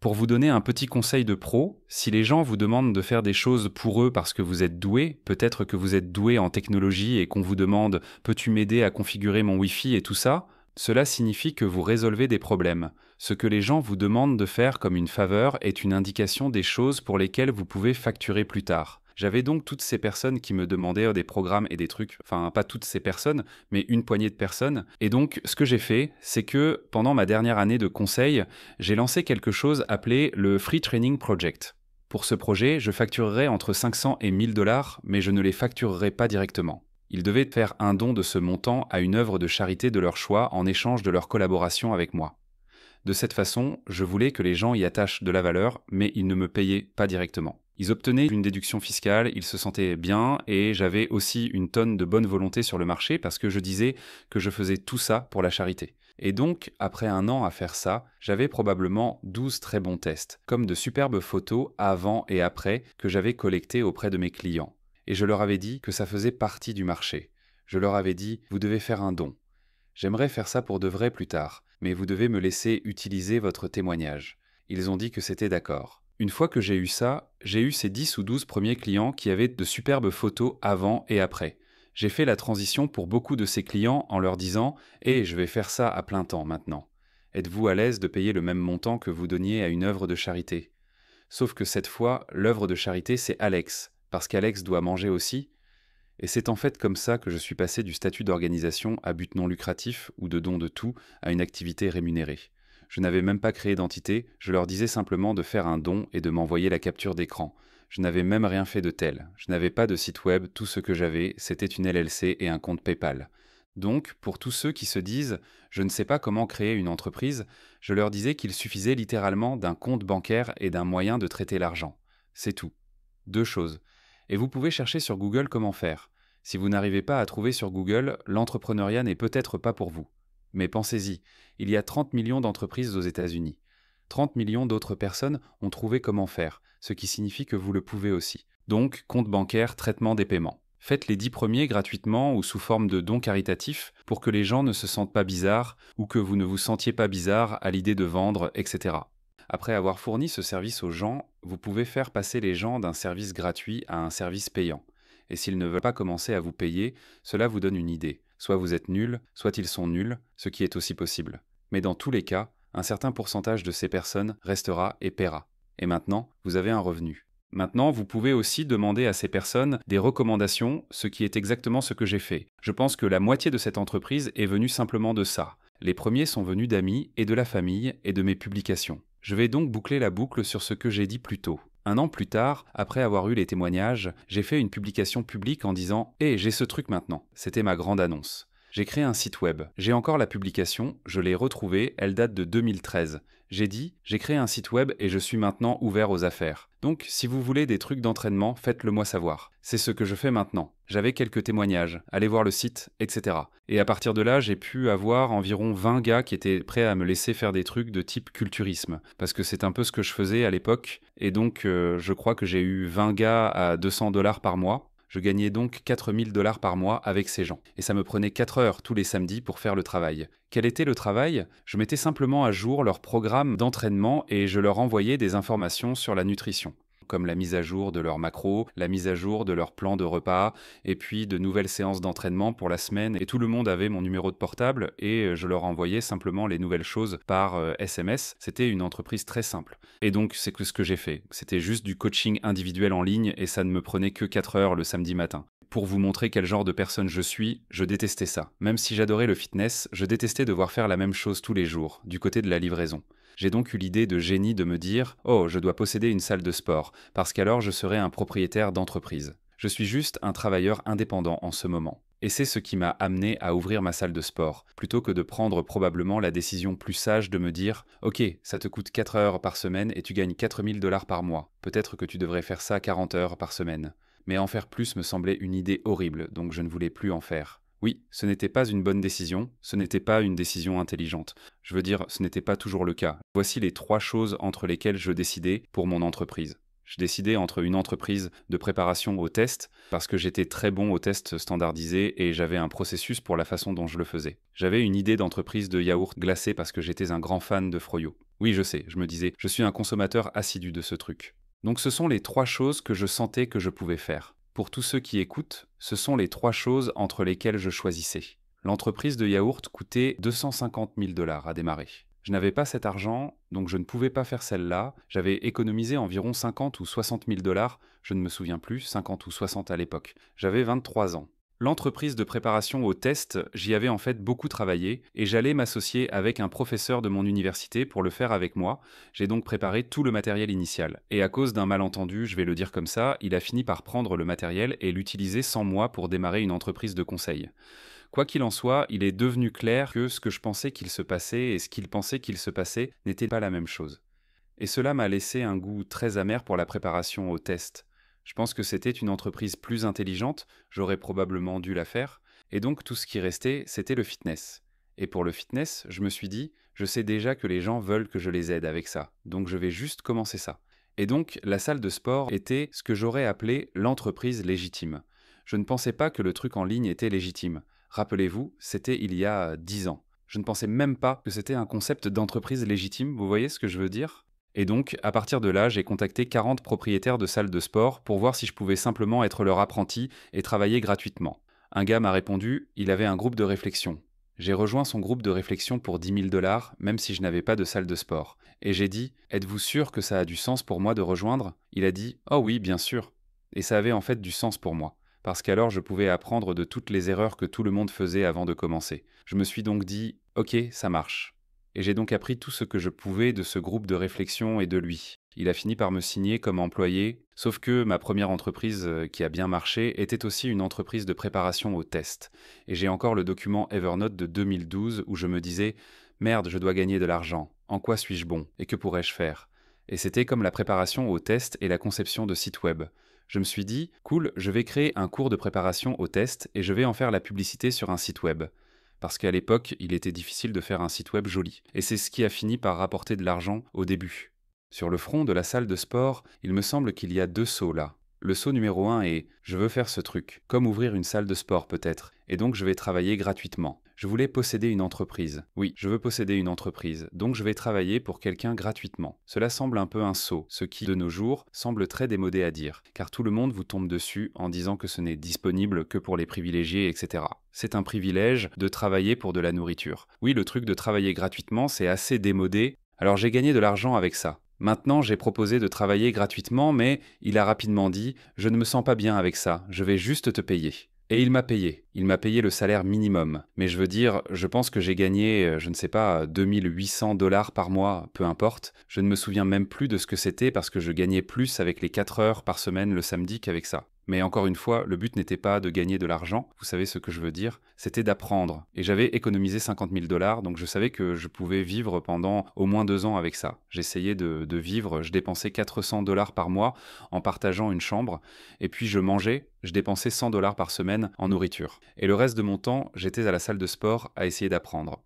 Pour vous donner un petit conseil de pro, si les gens vous demandent de faire des choses pour eux parce que vous êtes doué, peut-être que vous êtes doué en technologie et qu'on vous demande «Peux-tu m'aider à configurer mon Wi-Fi?» et tout ça, cela signifie que vous résolvez des problèmes. Ce que les gens vous demandent de faire comme une faveur est une indication des choses pour lesquelles vous pouvez facturer plus tard. J'avais donc toutes ces personnes qui me demandaient des programmes et des trucs, enfin pas toutes ces personnes, mais une poignée de personnes. Et donc ce que j'ai fait, c'est que pendant ma dernière année de conseil, j'ai lancé quelque chose appelé le Free Training Project. Pour ce projet, je facturerai entre 500 et 1000 dollars, mais je ne les facturerai pas directement. Ils devaient faire un don de ce montant à une œuvre de charité de leur choix en échange de leur collaboration avec moi. De cette façon, je voulais que les gens y attachent de la valeur, mais ils ne me payaient pas directement. Ils obtenaient une déduction fiscale, ils se sentaient bien, et j'avais aussi une tonne de bonne volonté sur le marché parce que je disais que je faisais tout ça pour la charité. Et donc, après un an à faire ça, j'avais probablement 12 très bons tests, comme de superbes photos avant et après que j'avais collectées auprès de mes clients. Et je leur avais dit que ça faisait partie du marché. Je leur avais dit, vous devez faire un don. J'aimerais faire ça pour de vrai plus tard, mais vous devez me laisser utiliser votre témoignage. Ils ont dit que c'était d'accord. Une fois que j'ai eu ça, j'ai eu ces 10 ou 12 premiers clients qui avaient de superbes photos avant et après. J'ai fait la transition pour beaucoup de ces clients en leur disant « Eh, je vais faire ça à plein temps maintenant. Êtes-vous à l'aise de payer le même montant que vous donniez à une œuvre de charité ?» Sauf que cette fois, l'œuvre de charité, c'est Alex, parce qu'Alex doit manger aussi. Et c'est en fait comme ça que je suis passé du statut d'organisation à but non lucratif ou de don de tout à une activité rémunérée. Je n'avais même pas créé d'entité, je leur disais simplement de faire un don et de m'envoyer la capture d'écran. Je n'avais même rien fait de tel. Je n'avais pas de site web, tout ce que j'avais, c'était une LLC et un compte PayPal. Donc, pour tous ceux qui se disent « je ne sais pas comment créer une entreprise », je leur disais qu'il suffisait littéralement d'un compte bancaire et d'un moyen de traiter l'argent. C'est tout. 2 choses. Et vous pouvez chercher sur Google comment faire. Si vous n'arrivez pas à trouver sur Google, l'entrepreneuriat n'est peut-être pas pour vous. Mais pensez-y, il y a 30 millions d'entreprises aux États-Unis. 30 millions d'autres personnes ont trouvé comment faire, ce qui signifie que vous le pouvez aussi. Donc, compte bancaire, traitement des paiements. Faites les 10 premiers gratuitement ou sous forme de dons caritatifs pour que les gens ne se sentent pas bizarres ou que vous ne vous sentiez pas bizarre à l'idée de vendre, etc. Après avoir fourni ce service aux gens, vous pouvez faire passer les gens d'un service gratuit à un service payant. Et s'ils ne veulent pas commencer à vous payer, cela vous donne une idée. Soit vous êtes nul, soit ils sont nuls, ce qui est aussi possible. Mais dans tous les cas, un certain pourcentage de ces personnes restera et paiera. Et maintenant, vous avez un revenu. Maintenant, vous pouvez aussi demander à ces personnes des recommandations, ce qui est exactement ce que j'ai fait. Je pense que la moitié de cette entreprise est venue simplement de ça. Les premiers sont venus d'amis et de la famille et de mes publications. Je vais donc boucler la boucle sur ce que j'ai dit plus tôt. Un an plus tard, après avoir eu les témoignages, j'ai fait une publication publique en disant « Hé, j'ai ce truc maintenant ». C'était ma grande annonce. J'ai créé un site web. J'ai encore la publication, je l'ai retrouvée, elle date de 2013. J'ai dit « J'ai créé un site web et je suis maintenant ouvert aux affaires. Donc, si vous voulez des trucs d'entraînement, faites-le moi savoir. C'est ce que je fais maintenant. J'avais quelques témoignages, allez voir le site, etc. Et à partir de là, j'ai pu avoir environ 20 gars qui étaient prêts à me laisser faire des trucs de type culturisme. Parce que c'est un peu ce que je faisais à l'époque. Et donc, je crois que j'ai eu 20 gars à 200 dollars par mois. Je gagnais donc 4000 dollars par mois avec ces gens. Et ça me prenait 4 heures tous les samedis pour faire le travail. Quel était le travail? Je mettais simplement à jour leur programme d'entraînement et je leur envoyais des informations sur la nutrition, comme la mise à jour de leurs macros, la mise à jour de leur plan de repas, et puis de nouvelles séances d'entraînement pour la semaine. Et tout le monde avait mon numéro de portable et je leur envoyais simplement les nouvelles choses par SMS. C'était une entreprise très simple. Et donc, c'est ce que j'ai fait. C'était juste du coaching individuel en ligne et ça ne me prenait que 4 heures le samedi matin. Pour vous montrer quel genre de personne je suis, je détestais ça. Même si j'adorais le fitness, je détestais devoir faire la même chose tous les jours, du côté de la livraison. J'ai donc eu l'idée de génie de me dire « Oh, je dois posséder une salle de sport, parce qu'alors je serai un propriétaire d'entreprise. Je suis juste un travailleur indépendant en ce moment. » Et c'est ce qui m'a amené à ouvrir ma salle de sport, plutôt que de prendre probablement la décision plus sage de me dire « Ok, ça te coûte 4 heures par semaine et tu gagnes 4000 dollars par mois. Peut-être que tu devrais faire ça 40 heures par semaine. » Mais en faire plus me semblait une idée horrible, donc je ne voulais plus en faire. Oui, ce n'était pas une bonne décision, ce n'était pas une décision intelligente. Je veux dire, ce n'était pas toujours le cas. Voici les 3 choses entre lesquelles je décidais pour mon entreprise. Je décidais entre une entreprise de préparation au test, parce que j'étais très bon aux tests standardisés et j'avais un processus pour la façon dont je le faisais. J'avais une idée d'entreprise de yaourt glacé parce que j'étais un grand fan de froyo. Oui, je sais, je me disais, je suis un consommateur assidu de ce truc. Donc ce sont les 3 choses que je sentais que je pouvais faire. Pour tous ceux qui écoutent, ce sont les 3 choses entre lesquelles je choisissais. L'entreprise de yaourt coûtait 250 000 $ à démarrer. Je n'avais pas cet argent, donc je ne pouvais pas faire celle-là. J'avais économisé environ 50 ou 60 000 $, je ne me souviens plus, 50 ou 60 à l'époque. J'avais 23 ans. L'entreprise de préparation au test, j'y avais en fait beaucoup travaillé et j'allais m'associer avec un professeur de mon université pour le faire avec moi. J'ai donc préparé tout le matériel initial. Et à cause d'un malentendu, je vais le dire comme ça, il a fini par prendre le matériel et l'utiliser sans moi pour démarrer une entreprise de conseil. Quoi qu'il en soit, il est devenu clair que ce que je pensais qu'il se passait et ce qu'il pensait qu'il se passait n'était pas la même chose. Et cela m'a laissé un goût très amer pour la préparation au test. Je pense que c'était une entreprise plus intelligente, j'aurais probablement dû la faire, et donc tout ce qui restait, c'était le fitness. Et pour le fitness, je me suis dit, je sais déjà que les gens veulent que je les aide avec ça, donc je vais juste commencer ça. Et donc, la salle de sport était ce que j'aurais appelé l'entreprise légitime. Je ne pensais pas que le truc en ligne était légitime. Rappelez-vous, c'était il y a 10 ans. Je ne pensais même pas que c'était un concept d'entreprise légitime, vous voyez ce que je veux dire? Et donc, à partir de là, j'ai contacté 40 propriétaires de salles de sport pour voir si je pouvais simplement être leur apprenti et travailler gratuitement. Un gars m'a répondu, il avait un groupe de réflexion. J'ai rejoint son groupe de réflexion pour 10 000 $, même si je n'avais pas de salle de sport. Et j'ai dit, êtes-vous sûr que ça a du sens pour moi de rejoindre? Il a dit, oh oui, bien sûr. Et ça avait en fait du sens pour moi, parce qu'alors je pouvais apprendre de toutes les erreurs que tout le monde faisait avant de commencer. Je me suis donc dit, ok, ça marche. Et j'ai donc appris tout ce que je pouvais de ce groupe de réflexion et de lui. Il a fini par me signer comme employé, sauf que ma première entreprise qui a bien marché était aussi une entreprise de préparation au test. Et j'ai encore le document Evernote de 2012 où je me disais « Merde, je dois gagner de l'argent. En quoi suis-je bon? Et que pourrais-je faire ?» Et c'était comme la préparation au test et la conception de sites web. Je me suis dit « Cool, je vais créer un cours de préparation au test et je vais en faire la publicité sur un site web. » Parce qu'à l'époque, il était difficile de faire un site web joli. Et c'est ce qui a fini par rapporter de l'argent au début. Sur le front de la salle de sport, il me semble qu'il y a 2 sauts là. Le saut numéro 1 est « Je veux faire ce truc, comme ouvrir une salle de sport peut-être, et donc je vais travailler gratuitement. Je voulais posséder une entreprise. Oui, je veux posséder une entreprise, donc je vais travailler pour quelqu'un gratuitement. » Cela semble un peu un saut, ce qui, de nos jours, semble très démodé à dire, car tout le monde vous tombe dessus en disant que ce n'est disponible que pour les privilégiés, etc. C'est un privilège de travailler pour de la nourriture. Oui, le truc de travailler gratuitement, c'est assez démodé, alors j'ai gagné de l'argent avec ça. Maintenant, j'ai proposé de travailler gratuitement, mais il a rapidement dit « Je ne me sens pas bien avec ça, je vais juste te payer ». Et il m'a payé. Il m'a payé le salaire minimum. Mais je veux dire, je pense que j'ai gagné, je ne sais pas, 2800 $ par mois, peu importe. Je ne me souviens même plus de ce que c'était parce que je gagnais plus avec les 4 heures par semaine le samedi qu'avec ça. Mais encore une fois, le but n'était pas de gagner de l'argent, vous savez ce que je veux dire, c'était d'apprendre. Et j'avais économisé 50 000 $, donc je savais que je pouvais vivre pendant au moins 2 ans avec ça. J'essayais de vivre, je dépensais 400 $ par mois en partageant une chambre, et puis je mangeais, je dépensais 100 $ par semaine en nourriture. Et le reste de mon temps, j'étais à la salle de sport à essayer d'apprendre.